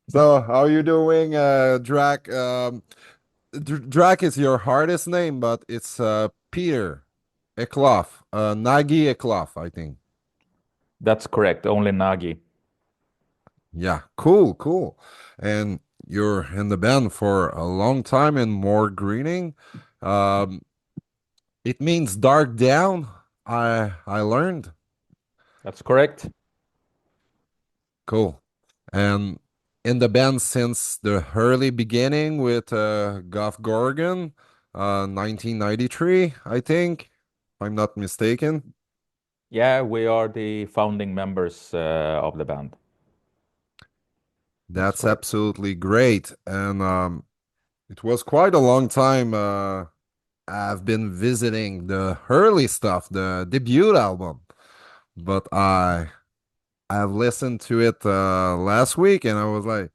So, how are you doing, Draakh? Draakh is your hardest name, but it's Peter Eklof, Nagy Eklof, I think. That's correct. Only Nagi. Yeah, cool, cool. And you're in the band for a long time in Mork Gryning. Um, it means dark down. I learned. That's correct. Cool. And in the band since the early beginning with Goff Gorgon, 1993, I think, if I'm not mistaken. Yeah, we are the founding members of the band. That's That's correct. absolutely great. And it was quite a long time. I've been visiting the early stuff, the debut album, but I've listened to it last week and I was like,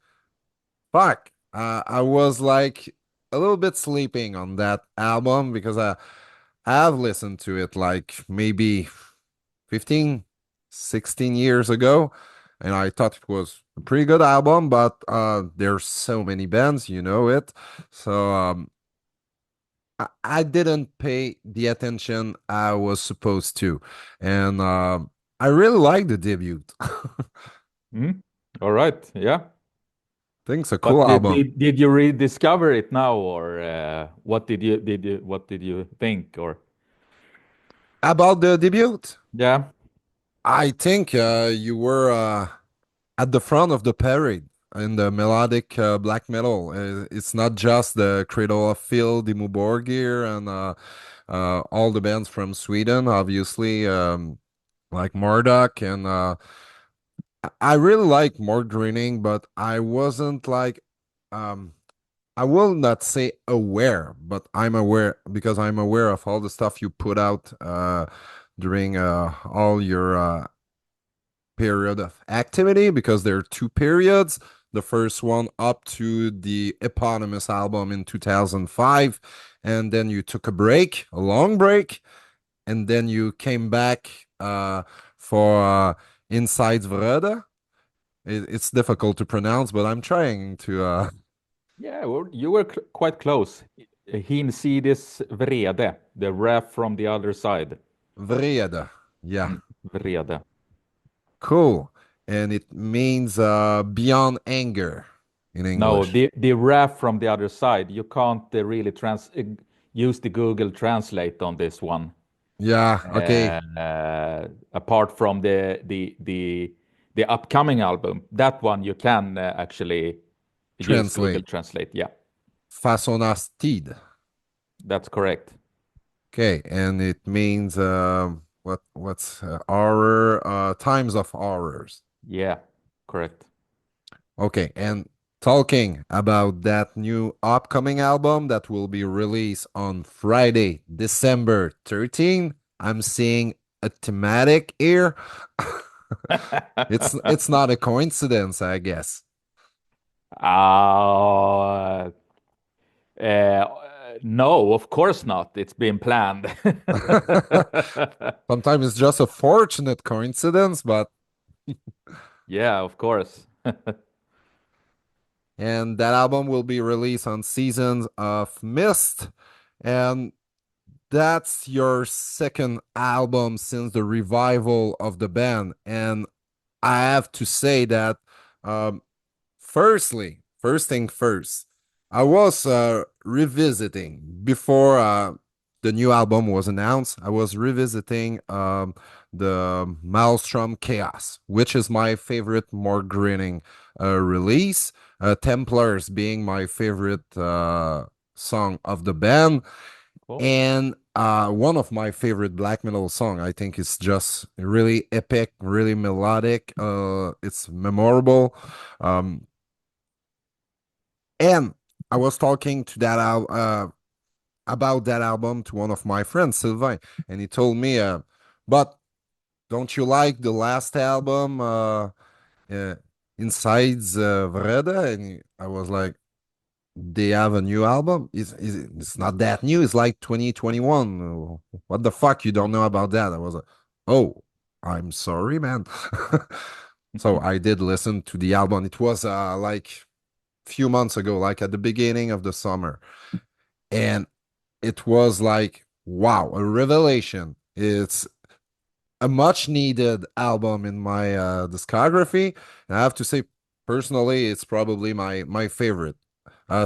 fuck. I was like a little bit sleeping on that album because I've listened to it like maybe 15, 16 years ago, and I thought it was a pretty good album, but there's so many bands, you know it. So I didn't pay the attention I was supposed to. And I really like the debut. Hmm. All right. Yeah. think it's a cool But did album. did, did you rediscover it now, or what did you think? Or About the debut, yeah. I think you were at the front of the parade in the melodic black metal. It's not just the Cradle of Filth, Dimmu Borgir, and all the bands from Sweden, obviously, like Marduk. And I really like Mork Gryning, but I wasn't like, um, I will not say aware, but I'm aware because I'm aware of all the stuff you put out during all your period of activity because there are two periods. The first one up to the eponymous album in 2005, and then you took a break, a long break, and then you came back for Inside Vrede. It's difficult to pronounce, but I'm trying to Yeah, well, you were quite close. Hinsides vrede, the wrath from the other side. Vrede. Yeah, Vrede. cool. And it means beyond anger in No, English. the wrath from the other side. You can't really use the Google Translate on this one. Yeah, okay. Apart from the upcoming album, that one you can actually use Google Translate. Translate. Yeah, Façonastide. that's correct. Okay, and it means what's horror times of horrors. Yeah, correct. Okay, and talking about that new upcoming album that will be released on Friday, December 13, I'm seeing a thematic here. It's not a coincidence, I guess. Uh, uh, no, of course not. It's been planned. Sometimes it's just a fortunate coincidence, but Yeah, of course. and that album will be released on Seasons of Mist. And that's your second album since the revival of the band. And I have to say that, um, first thing first, I was revisiting before the new album was announced. I was revisiting the Maelstrom Chaos, which is my favorite, more grinning release. Templars being my favorite song of the band, Cool. and one of my favorite black metal song. I think it's just really epic, really melodic. It's memorable. Um, and I was talking to about that album to one of my friends, Sylvain, and he told me, but don't you like the last album, uh, Insides Vrede? And I was like, they have a new album. It's not that new. It's like 2021. What the fuck? You don't know about that? I was like, oh, I'm sorry, man. So I did listen to the album. It was like few months ago, like at the beginning of the summer. And it was like, wow, a revelation. It's a much needed album in my discography. And I have to say, personally, it's probably my favorite.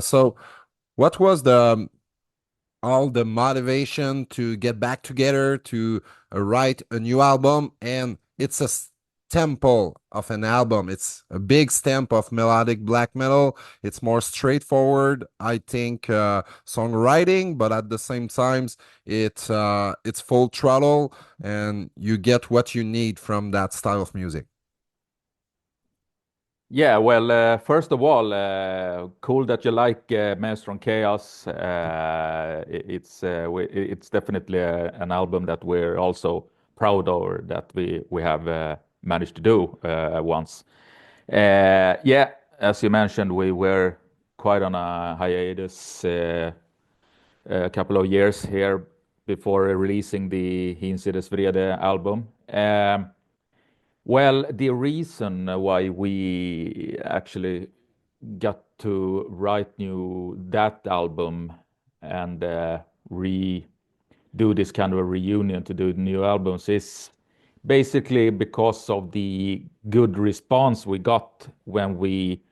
So what was the all the motivation to get back together to write a new album? And it's a temple of an album. It's a big stamp of melodic black metal. It's more straightforward, I think, songwriting, but at the same times, it's full throttle, and you get what you need from that style of music. Yeah, well, first of all, cool that you like Maelstrom Chaos. It's definitely an album that we're also proud of that we have managed to do once. Yeah, as you mentioned, we were quite on a hiatus a couple of years here before releasing the Hinsides Vrede album. Well, the reason why we actually got to write new that album and redo this kind of a reunion to do new albums is basically because of the good response we got when we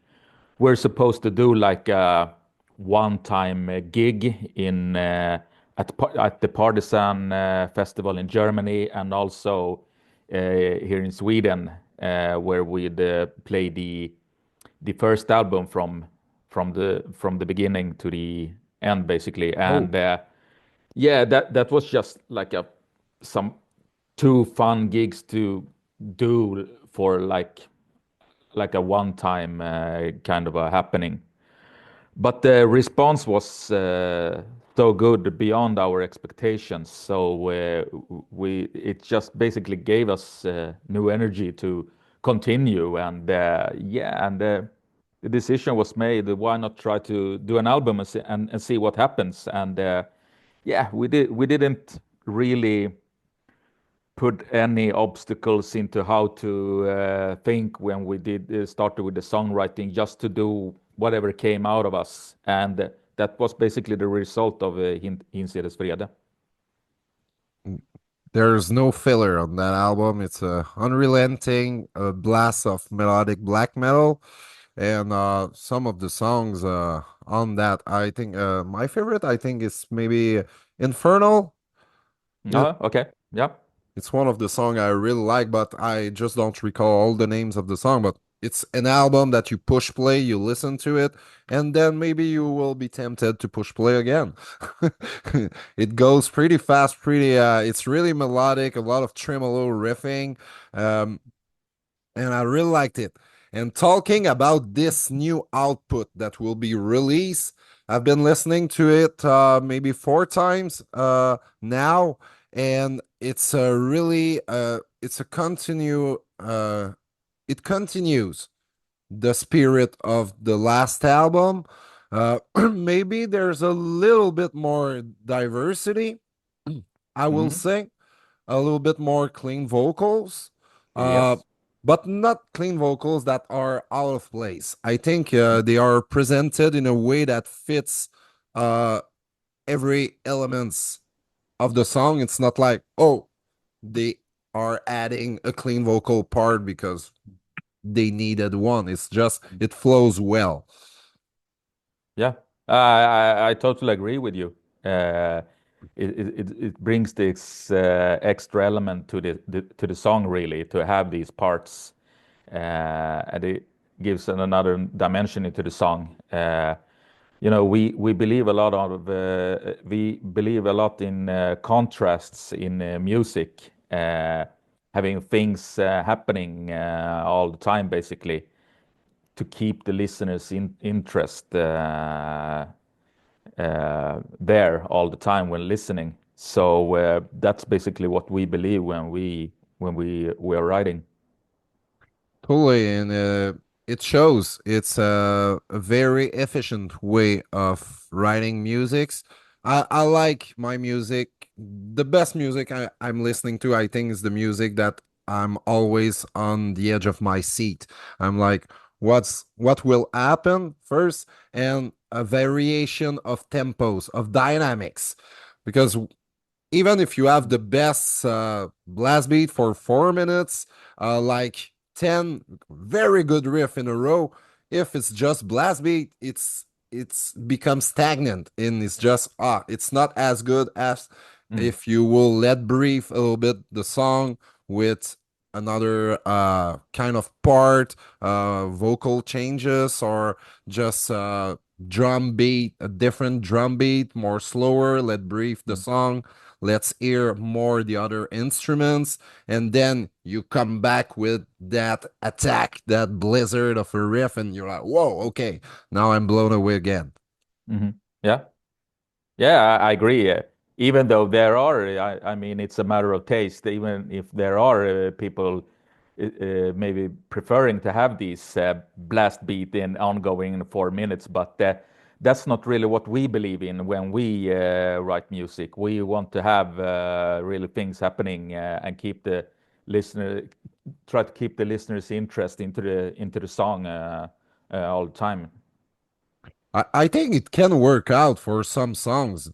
were supposed to do like a one-time gig in at the Partisan Festival in Germany and also here in Sweden where we'd play the first album from the beginning to the end basically Oh, and yeah that was just like a some two fun gigs to do for like a one-time kind of a happening. But the response was so good beyond our expectations. So we it just basically gave us new energy to continue. And yeah, and the decision was made. Why not try to do an album and see what happens? And yeah, we did. We didn't really put any obstacles into how to think when we did started with the songwriting, just to do whatever came out of us, and that was basically the result of Hinsides Vrede. there's no filler on that album. It's a unrelenting blast of melodic black metal. And some of the songs on that, I think my favorite, I think, is maybe Infernal. It, Okay, yeah, it's one of the song I really like, but I just don't recall all the names of the song. But it's an album that you push play, you listen to it, and then maybe you will be tempted to push play again. It goes pretty fast, pretty. It's really melodic, a lot of tremolo riffing. Um, and I really liked it. And talking about this new output that will be released, I've been listening to it maybe four times now, and it's a really it's a continue it continues the spirit of the last album. Maybe there's a little bit more diversity, I will hmm say, a little bit more clean vocals, uh, yes, but not clean vocals that are out of place. I think they are presented in a way that fits uh, every elements of the song. It's not like, oh, they are adding a clean vocal part because they needed one. It's just it flows well. yeah, I totally agree with you. Uh, it brings this extra element to to the song really to have these parts, and it gives another dimension into the song. You know, we believe a lot of we believe a lot in contrasts in music, having things happening all the time, basically, to keep the listeners in interest there all the time when listening. So that's basically what we believe when we are writing. Totally, and it shows. It's a very efficient way of writing musics. I like my music. The best music I'm listening to, I think, is the music that I'm always on the edge of my seat. I'm like, what will happen first? And a variation of tempos, of dynamics. Because even if you have the best blast beat for 4 minutes, like 10 very good riff in a row, if it's just blast beat, it's becomes stagnant and it's just it's not as good as Mm, if you will let breathe a little bit the song with another kind of part, vocal changes, or just drum beat, a different drum beat, more slower, let breathe the mm, song, let's hear more the other instruments, and then you come back with that attack, that blizzard of a riff, and you're like, whoa, okay, now I'm blown away again. mhm. Yeah. Yeah, I agree. Even though there are, I mean, it's a matter of taste. Even if there are people maybe preferring to have these blast beat in ongoing in 4 minutes, but that's not really what we believe in when we write music. We want to have really things happening and keep the listener, try to keep the listener's interest into the song all the time. I think it can work out for some songs.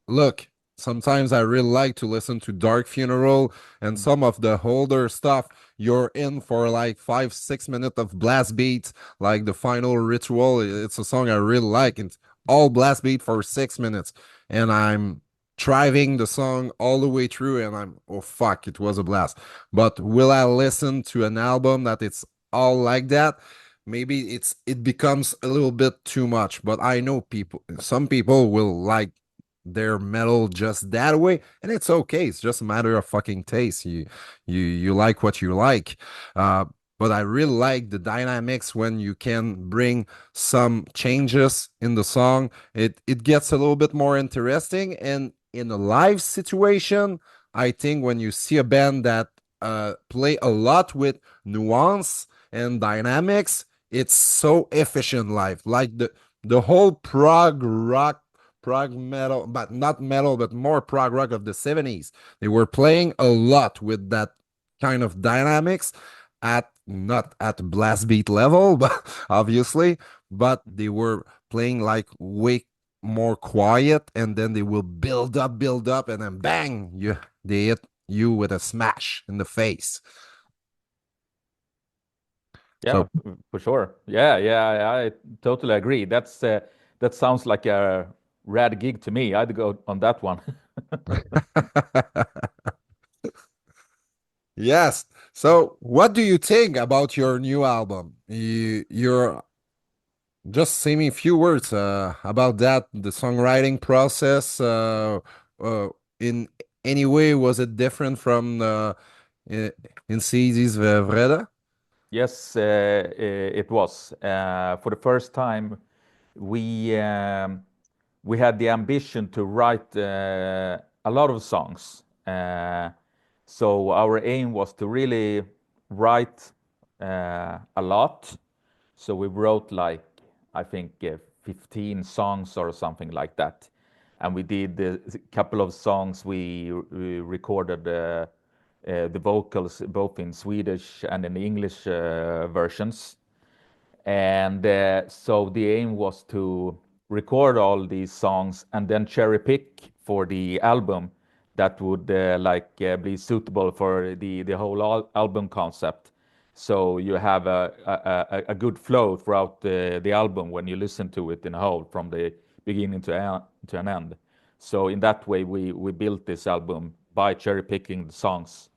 Look, sometimes I really like to listen to Dark Funeral and Mm, some of the older stuff. You're in for like 5, 6 minutes of blast beats, like the final ritual. It's a song I really like. It's all blast beat for 6 minutes. And I'm driving the song all the way through and I'm, oh fuck, it was a blast. But will I listen to an album that it's all like that? Maybe it becomes a little bit too much, but I know some people will like their metal just that way, and it's okay. It's just a matter of fucking taste. You like what you like. uh but I really like the dynamics when you can bring some changes in the song. It gets a little bit more interesting, and in a live situation, I think when you see a band that play a lot with nuance and dynamics, it's so efficient live. Like the whole prog rock, prog metal, but not metal, but more prog rock of the 70s. They were playing a lot with that kind of dynamics at not at blast beat level, but obviously, but they were playing like way more quiet, and then they will build up, and then bang, they hit you with a smash in the face. yeah, So for sure. Yeah, yeah, I totally agree. That sounds like a rad gig to me. I'd go on that one. yes. So, what do you think about your new album? You're just say me a few words about that, the songwriting process. In any way, was it different from in, in CD's Vrede? Yes, it was. For the first time, we we had the ambition to write a lot of songs. So our aim was to really write a lot. So we wrote like I think 15 songs or something like that, and we did a couple of songs. We recorded the vocals both in Swedish and in English versions. And so the aim was to record all these songs and then cherry pick for the album that would be suitable for the whole album concept. So you have a good flow throughout the album when you listen to it in a whole from the beginning to an end. So in that way, we built this album by cherry picking the songs.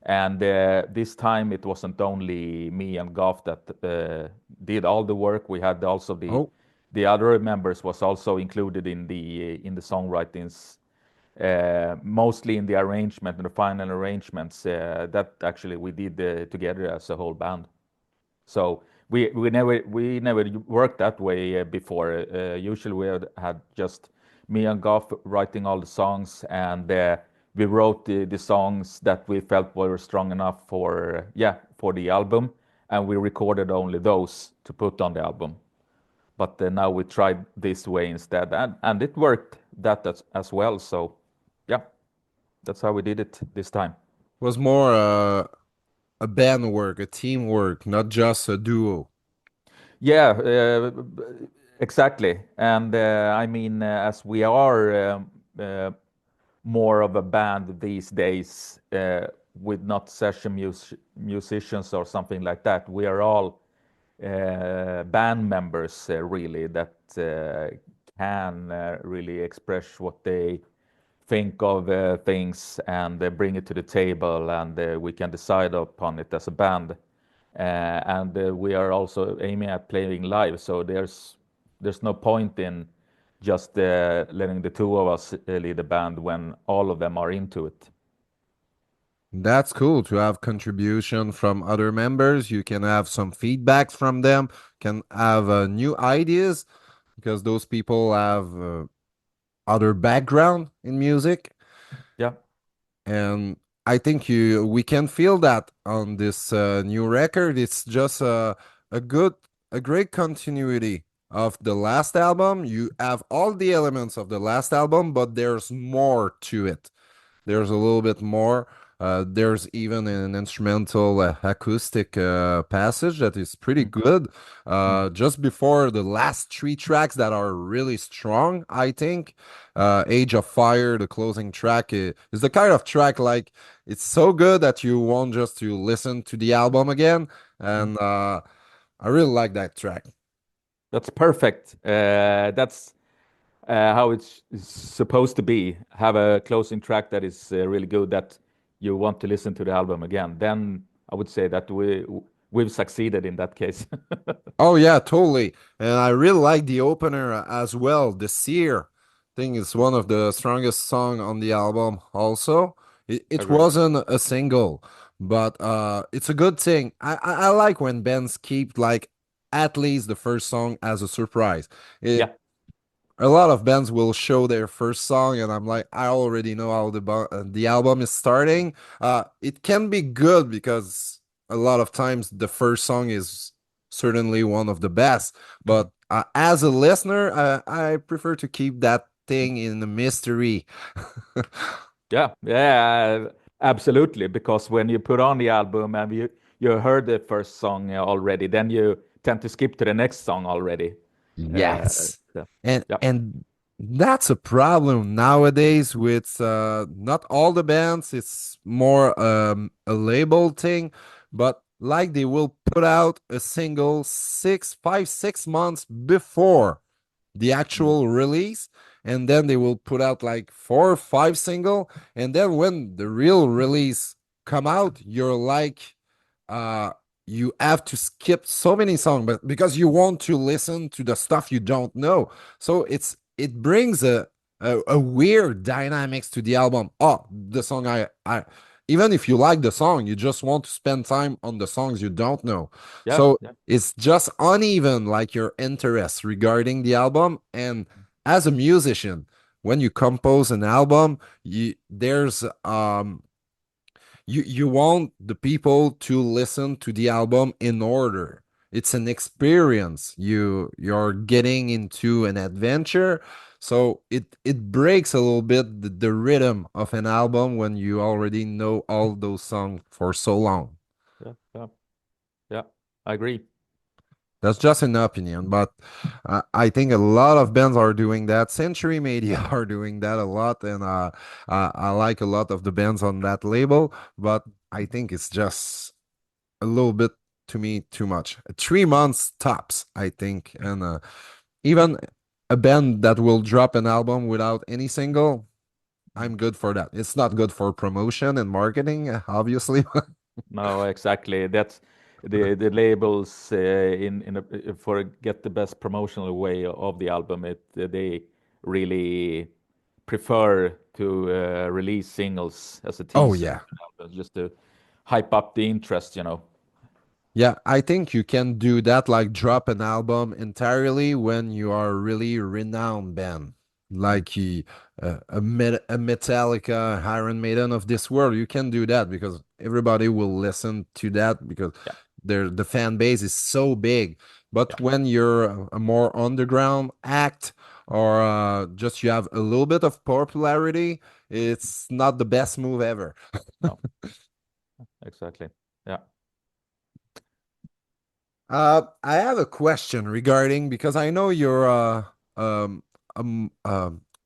And this time it wasn't only me and Goff that did all the work. We had also Oh, the other members was also included in the songwritings, mostly in the arrangement and the final arrangements that actually we did together as a whole band. So we never worked that way before. Usually we had just me and Goff writing all the songs, and we wrote the songs that we felt were strong enough for for the album, and we recorded only those to put on the album. But now we tried this way instead, and it worked that as well. So yeah, that's how we did it this time. was more a band work, a teamwork, not just a duo. Yeah, exactly. And I mean, as we are more of a band these days, with not session musicians or something like that, we are all band members, really, that can really express what they think of things and bring it to the table, and we can decide upon it as a band. And we are also aiming at playing live, so there's no point in just letting the two of us lead the band when all of them are into it. That's cool to have contribution from other members. You can have some feedback from them, can have new ideas because those people have other background in music. Yeah. And I think you we can feel that on this new record. It's just a good, a great continuity of the last album. You have all the elements of the last album, but there's more to it. There's a little bit more. There's even an instrumental acoustic passage that is pretty Mm. good. Mm. Just before the last three tracks that are really strong, I think. Age of Fire, the closing track, is the kind of track like it's so good that you want just to listen to the album again. Mm. And I really like that track. That's perfect. That's how it's supposed to be. Have a closing track that is really good that you want to listen to the album again. Then I would say that we've succeeded in that case. Oh yeah, totally. And I really like the opener as well. The Seer thing is one of the strongest song on the album also. It Agree. wasn't a single, but it's a good thing. I like when bands keep like at least the first song as a surprise. Yeah. A lot of bands will show their first song and I'm like, I already know how the album is starting. It can be good because a lot of times the first song is certainly one of the best, Mhm. but as a listener, I prefer to keep that thing in the mystery. Yeah, yeah, absolutely. Because when you put on the album and you heard the first song already, then you tend to skip to the next song already. Uh, Yes. so, And yeah, and that's a problem nowadays with not all the bands. It's more a label thing, but like they will put out a single 6 months before the mm, actual release, and then they will put out like 4 or 5 single, and then when the real release come out, you're like uh you have to skip so many songs but because you want to listen to the stuff you don't know. So it brings a weird dynamics to the album. Oh, the song I even if you like the song, you just want to spend time on the songs you don't know. yeah, So yeah, it's just uneven, like your interest regarding the album. And as a musician, when you compose an album, there's you want the people to listen to the album in order. It's an experience. You're getting into an adventure. So it breaks a little bit the rhythm of an album when you already know all those songs for so long. yeah, yeah, yeah. I agree. That's just an opinion, but I think a lot of bands are doing that. Century Media are doing that a lot, and I like a lot of the bands on that label. But I think it's just a little bit to me too much. 3 months tops, I think, and even a band that will drop an album without any single, Mm. I'm good for that. It's not good for promotion and marketing, obviously. No, exactly. That's the labels in for get the best promotional way of the album. They really prefer to release singles as a Oh teaser yeah. to the album, just to hype up the interest, you know. Yeah, I think you can do that, like drop an album entirely when you are a really renowned band, Mm. like a Metallica, Iron Maiden of this world. You can do that because everybody will listen to that because Yeah, the fan base is so big. yeah, But when you're a more underground act or just you have a little bit of popularity, it's not the best move ever. no, exactly. Yeah. I have a question regarding because I know you're um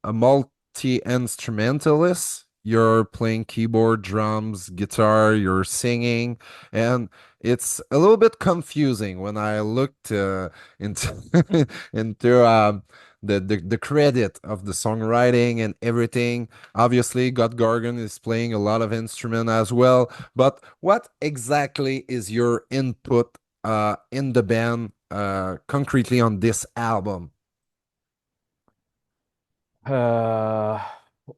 a multi-instrumentalist. You're playing keyboard, drums, guitar, you're singing, and it's a little bit confusing when I looked into into the credit of the songwriting and everything. Obviously, God Gargan is playing a lot of instrument as well, but what exactly is your input in the band concretely on this album? Uh,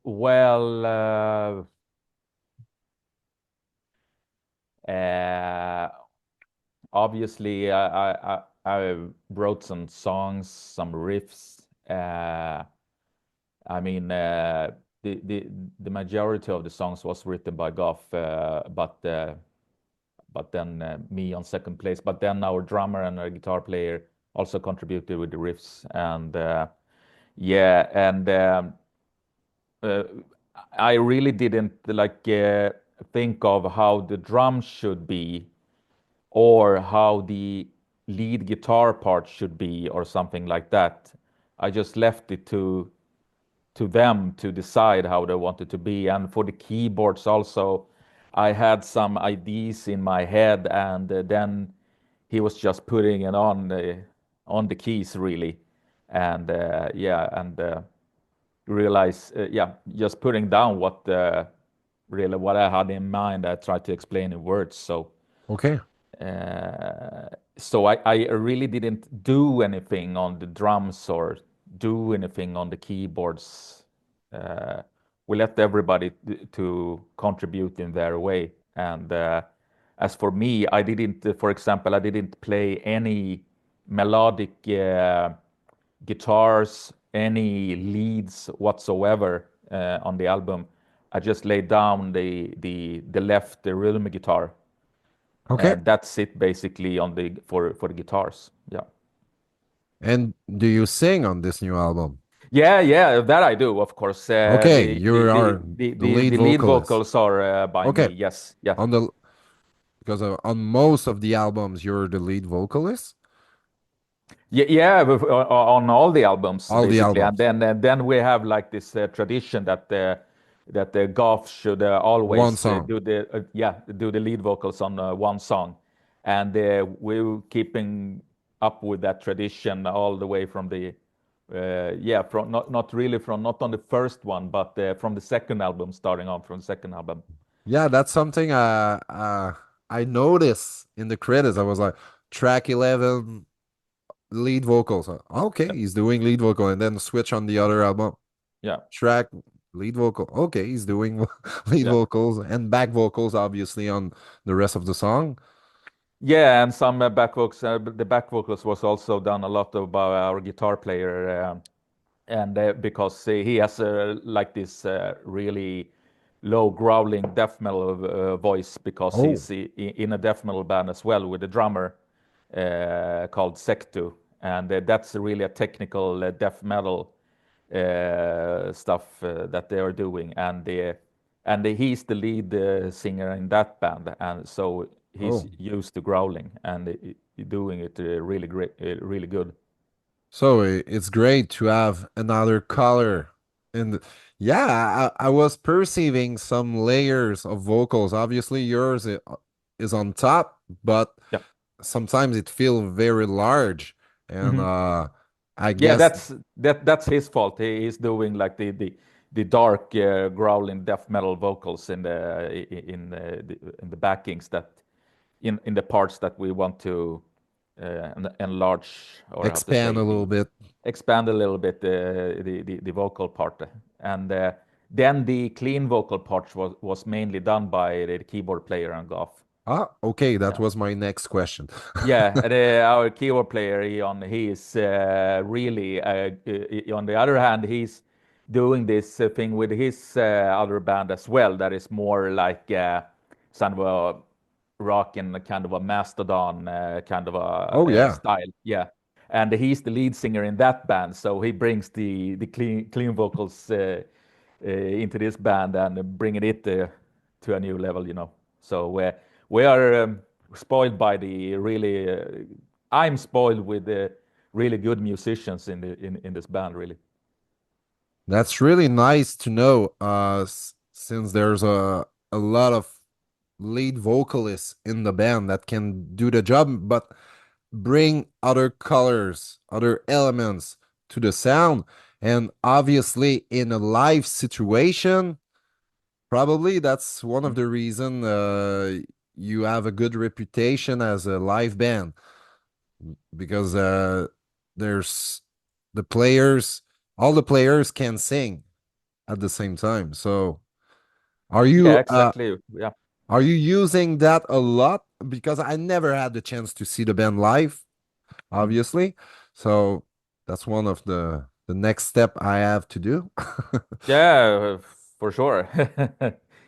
well, uh, obviously, I wrote some songs, some riffs. I mean, the the the majority of the songs was written by Goff, but then me on second place. But then our drummer and our guitar player also contributed with the riffs, and yeah, and uh, I really didn't like think of how the drums should be or how the lead guitar part should be or something like that. I just left it to them to decide how they wanted to be. And for the keyboards also, I had some ideas in my head, and then he was just putting it on the keys really, and yeah, and realize yeah, just putting down what really what I had in mind. I tried to explain in words. Okay. So I really didn't do anything on the drums or do anything on the keyboards. Uh, we let everybody to contribute in their way. And as for me, I didn't, for example, I didn't play any melodic guitars, any leads whatsoever on the album. I just laid down the left the rhythm guitar, Okay. and that's it basically on the for the guitars. Yeah. And do you sing on this new album? Yeah, yeah, that I do, of course. Okay, you are the lead The lead vocalist. vocals are by me. Okay, Yes, yeah. on the because on most of the albums you're the lead vocalist. Yeah, yeah, on all the albums All the basically, albums, and then we have like this tradition that the Goff should one always song. do the yeah do the lead vocals on one song, and we're keeping up with that tradition all the way from the yeah from not really from not on the first one, but from the second album, starting on from the second album. Yeah, that's something I noticed in the credits. I was like, track 11 lead vocals. Okay, Yeah, he's doing lead vocal, and then switch on the other album. yeah, Track lead vocal. Okay, he's doing lead yeah. vocals and back vocals, obviously, on the rest of the song. Yeah, and some back vocals. The back vocals was also done a lot of by our guitar player. And because he has like this really low growling death metal voice because Oh, he's in a death metal band as well with a drummer called Sectu, and that's really a technical death metal stuff that they are doing, and he's the lead singer in that band, and so he's oh. used to growling and doing it really great, really good. So it's great to have another color. And yeah, I was perceiving some layers of vocals. Obviously, yours is on top, but Yeah. sometimes it feels very large. And Mhm. I Yeah, guess, that's his fault. He's doing like the dark growling death metal vocals in in the backings that in the parts that we want to enlarge, or how to expand a say, little the bit. expand a little bit the vocal part, and then the clean vocal part was mainly done by the keyboard player and Goff. Ah, okay, that Yeah. was my next question. Yeah, our keyboard player, he is really. On the other hand, he's doing this thing with his other band as well. That is more like kind of a rock and kind of a mastodon kind of a Oh yeah. style. Yeah, and he's the lead singer in that band, so he brings the clean vocals into this band and bringing it to a new level. So we are spoiled by the really. I'm spoiled with the really good musicians in in this band. Really. That's really nice to know, since there's a lot of lead vocalists in the band that can do the job, but bring other colors, other elements to the sound. And obviously, in a live situation, probably that's one of Mm. the reason you have a good reputation as a live band, because there's the players, all the players can sing at the same time. So, are Yeah, you uh exactly. Yeah. are you using that a lot? Because I never had the chance to see the band live, Mm. obviously. So that's one of the next step I have to do. Yeah, for sure.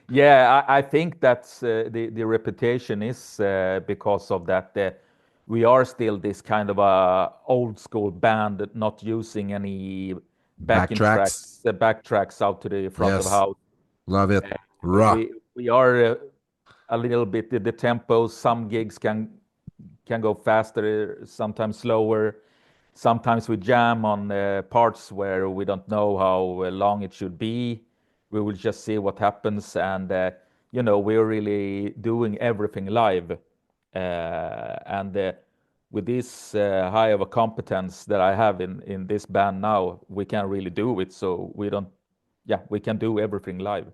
Yeah, I think that's the reputation is because of that. We are still this kind of a old school band, not using any backing Backtracks. tracks, backtracks out to the front of Yes, house. love it. Uh, Raw. we are a little bit the tempo. Some gigs can go faster, sometimes slower. Sometimes we jam on parts where we don't know how long it should be. We will just see what happens, and we're really doing everything live. And with this high of a competence that I have in this band now, we can really do it. So we don't, yeah, we can do everything live.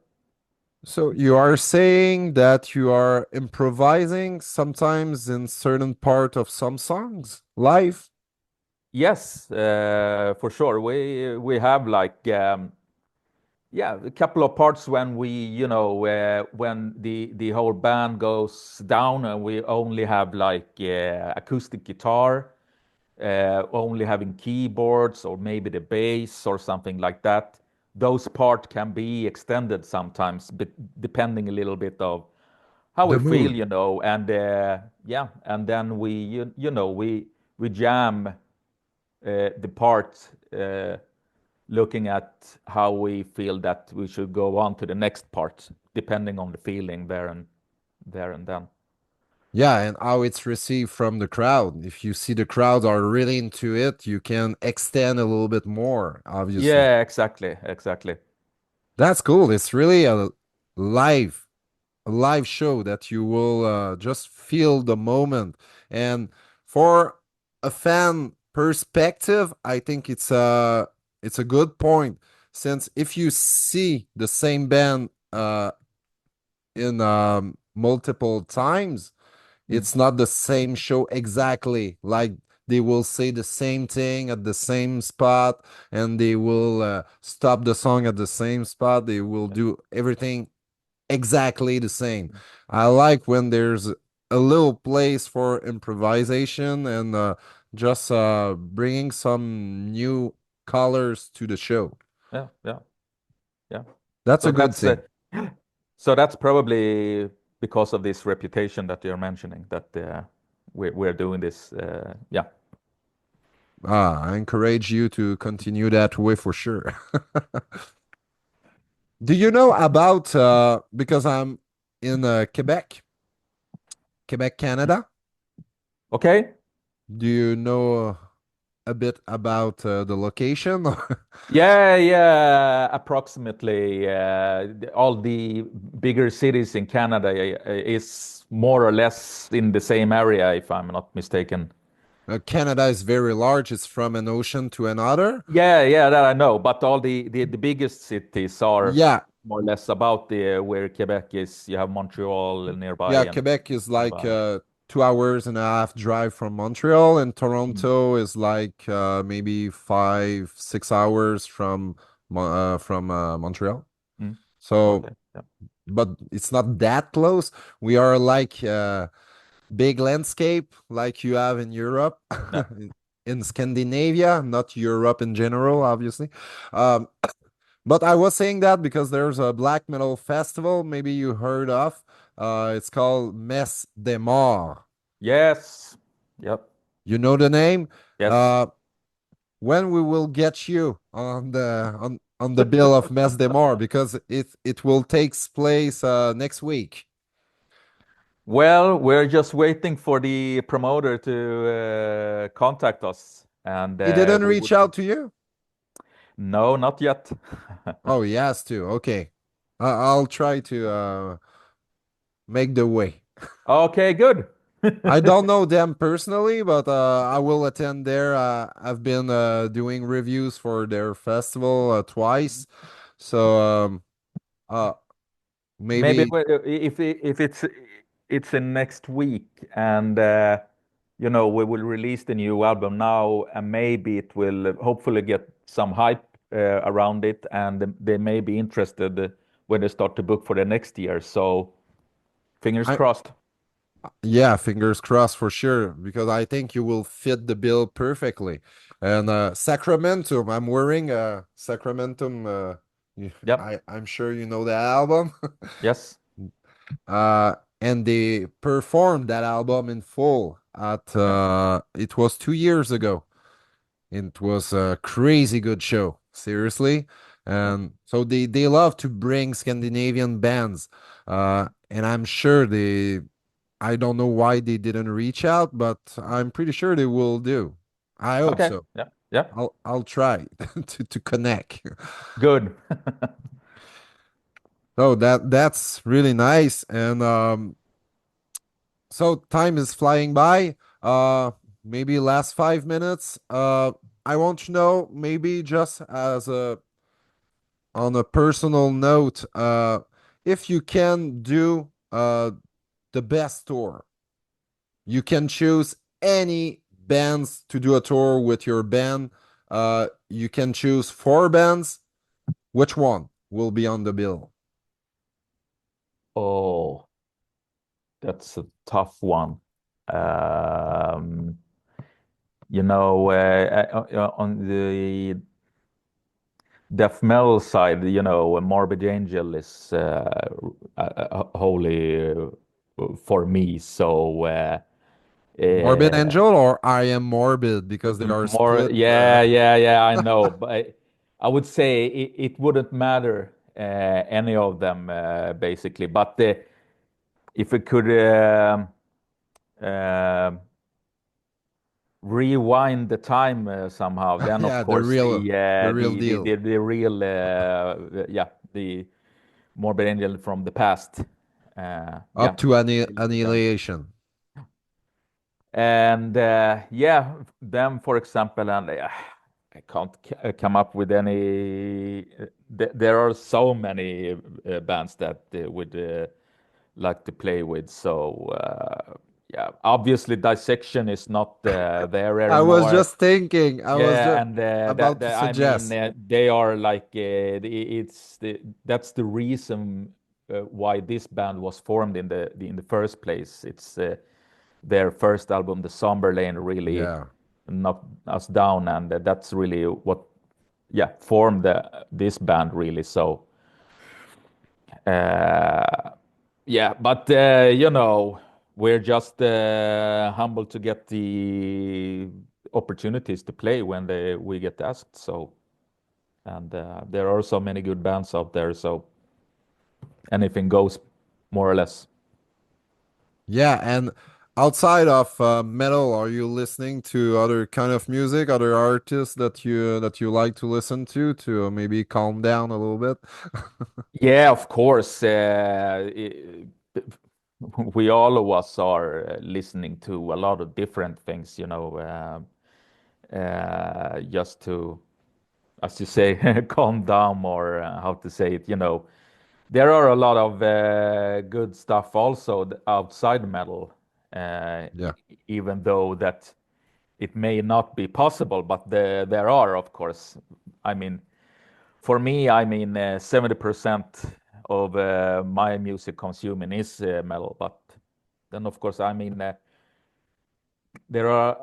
So you are saying that you are improvising sometimes in certain part of some songs live? Yes, for sure. We have like yeah, a couple of parts when when the whole band goes down and we only have like acoustic guitar, only having keyboards or maybe the bass or something like that. Those parts can be extended sometimes, but depending a little bit of how we The feel, mood. and yeah, and then we jam the part, looking at how we feel that we should go on to the next part, depending on the feeling there and then. Yeah, and how it's received from the crowd. If you see the crowd are really into it, you can extend a little bit more, obviously. Yeah, exactly, exactly. That's cool. It's really live, a live show that you will just feel the moment. And for a fan perspective, I think it's a good point, since if you see the same band in multiple times, Mm. it's not the same show exactly. Like they will say the same thing at the same spot, and they will stop the song at the same spot. They will do everything exactly the same. I like when there's a little place for improvisation and just bringing some new colors to the show. Yeah, yeah, yeah. That's So a good that's thing. so that's probably because of this reputation that you're mentioning that we're doing this. Yeah. I encourage you to continue that way for sure. Do you know about because I'm in Quebec, Canada? Okay. Do you know a bit about the location? Yeah, yeah, approximately. All the bigger cities in Canada is more or less in the same area, if I'm not mistaken. Canada is very large. It's from an ocean to another. Yeah, yeah, that I know. But all the biggest cities are Yeah, more or less about the where Quebec is. You have Montreal nearby yeah. and Quebec is kind of like 2 hours and a half drive from Montreal, and mm, Toronto is like maybe 5, 6 hours from Montreal. mm. So, Okay. Yeah. but it's not that close. We are like big landscape like you have in Europe, Yeah. in Scandinavia, not Europe in general, obviously. Um, but I was saying that because there's a black metal festival, maybe you heard of. It's called Messe des Morts. Yes. Yep. You know the name? Yes. Uh, when we will get you on the bill of Messe des Morts, because it will takes place next week. Well, we're just waiting for the promoter to contact us, and He didn't we reach would. out to you? No, not yet. Oh, he has to. Okay. I'll try to make the way. Okay, good. I don't know them personally, but I will attend there. I've been doing reviews for their festival twice. So uh, Maybe maybe, if it's in next week, and we will release the new album now, and maybe it will hopefully get some hype around it, and they may be interested when they start to book for the next year. So fingers I crossed. yeah, fingers crossed for sure, because I think you will fit the bill perfectly. And Sacramentum, I'm wearing Sacramentum. Yep. I'm sure you know that album. Yes. And they performed that album in full at Yep. it was 2 years ago. It was a crazy good show, seriously. Yep. And so they love to bring Scandinavian bands. And I'm sure I don't know why they didn't reach out, but I'm pretty sure they will do. I hope Okay. so. Yep. Yep. I'll try to connect. Good. So that's really nice. And so time is flying by. Maybe last 5 minutes. I want to know, maybe just as a on a personal note, if you can do the best tour, you can choose any bands to do a tour with your band. You can choose four bands. Which one will be on the bill? Oh, that's a tough one. Um, on the death metal side, Morbid Angel is holy for me. So Morbid uh, Angel or I Am Morbid, because they are more, split. yeah, I know, but I would say it wouldn't matter any of them basically. But if we could um rewind the time somehow, then of Yeah, course the real deal. the real yeah, the Morbid Angel from the past. Yeah, Up to really good band. Annihilation. And yeah, them for example, and I can't come up with any. There are so many bands that would like to play with. So yeah, obviously Dissection is not there I was anymore. just thinking, I was Yeah, just and about to I mean suggest. they are like that's the reason why this band was formed in the first place. It's their first album, The Somber Lane, really Yeah. knocked us down, and that's really what yeah formed this band really. So uh, yeah, but we're just humbled to get the opportunities to play when we get asked. So, and there are so many good bands out there, so anything goes, more or less. Yeah, and outside of metal, are you listening to other kind of music, other artists that you like to listen to maybe calm down a little bit? Yeah, of course. We all of us are listening to a lot of different things, just to, as you say, calm down, or how to say it. There are a lot of good stuff also outside metal, Yeah. even though that it may not be possible, but there are, of course. I mean, for me, 70% of my music consuming is metal, but then, of course, there are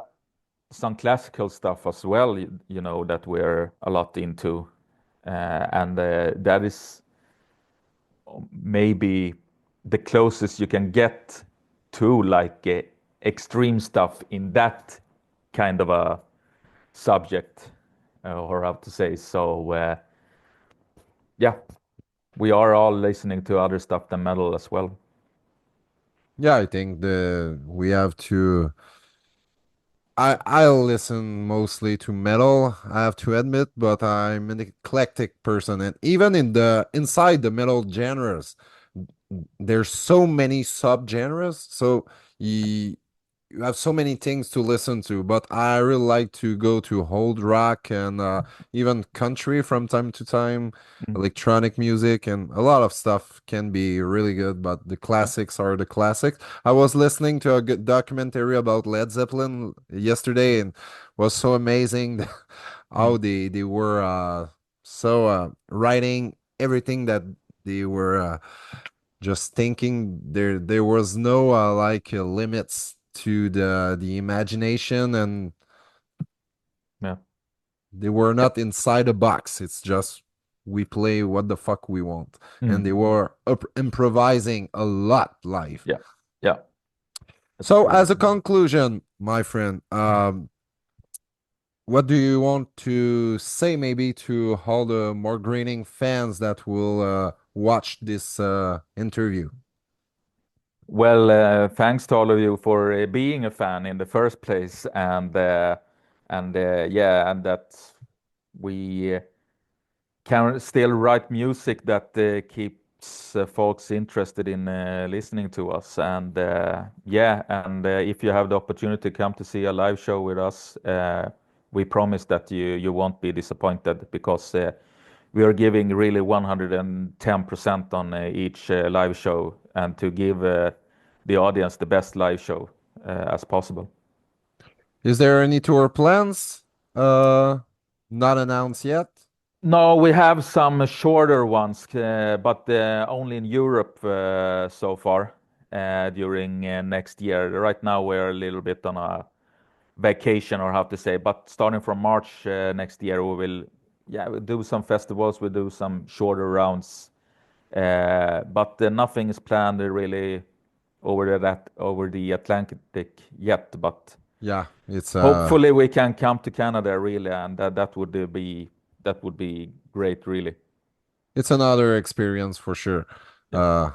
some classical stuff as well, that we're a lot into, and that is maybe the closest you can get to like extreme stuff in that kind of a subject, or how to say. So yeah, we are all listening to other stuff than metal as well. Yeah, I think the we have to. I'll listen mostly to metal, I have to admit, but I'm an eclectic person, and even in the inside the metal genres, there's so many subgenres, so you, you have so many things to listen to. But I really like to go to old rock and even country from time to time, Mm. electronic music, and a lot of stuff can be really good, but the Yeah. classics are the classics. I was listening to a good documentary about Led Zeppelin yesterday, and was so amazing how Mm. they were writing everything that they were just thinking. There was no limits to the imagination, and Yeah. they were Yeah. not inside a box. It's just we play what the fuck we want, and they Mm. were improvising a lot live. Yeah. Yeah. That's So true. as a conclusion, my friend, what do you want to say maybe to all the more greening fans that will watch this interview? Well, thanks to all of you for being a fan in the first place, and yeah, and that we can still write music that keeps folks interested in listening to us. And yeah, and if you have the opportunity to come to see a live show with us, we promise that you won't be disappointed because we are giving really 110% on each live show and to give the audience the best live show as possible. Is there any tour plans? Uh, Not announced yet. No, we have some shorter ones, but only in Europe so far during next year. Right now, we're a little bit on a vacation, or how to say, but starting from March next year, we will, yeah, we'll do some festivals, we'll do some shorter rounds, but nothing is planned really over the Atlantic yet. But Yeah, it's hopefully, we can come to Canada really, and that would be great, really. it's another experience for sure. Yeah, Uh,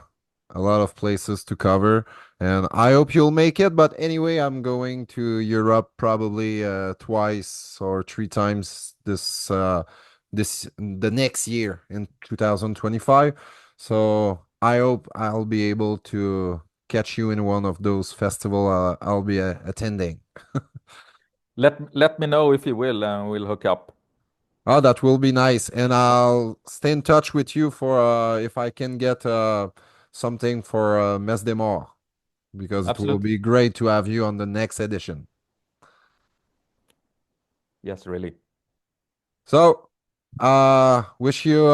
a lot of places to cover, and I hope you'll make it. But anyway, I'm going to Europe probably twice or three times this the next year in 2025. So I hope I'll be able to catch you in one of those festival I'll be attending. let me know if you will, and we'll hook up. Oh, that will be nice. And I'll stay in touch with you for if I can get something for Mess des Morts, because it will Absolutely. be great to have you on the next edition. Yes, really. So, wish you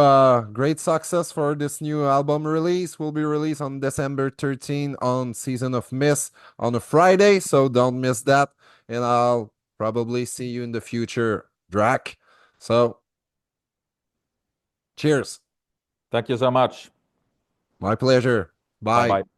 great success for this new album release. Will be released on December 13 on Season of Mist on a Friday, so don't miss that. And I'll probably see you in the future, Draakh. So, cheers. Thank you so much. My pleasure. Bye Bye. bye.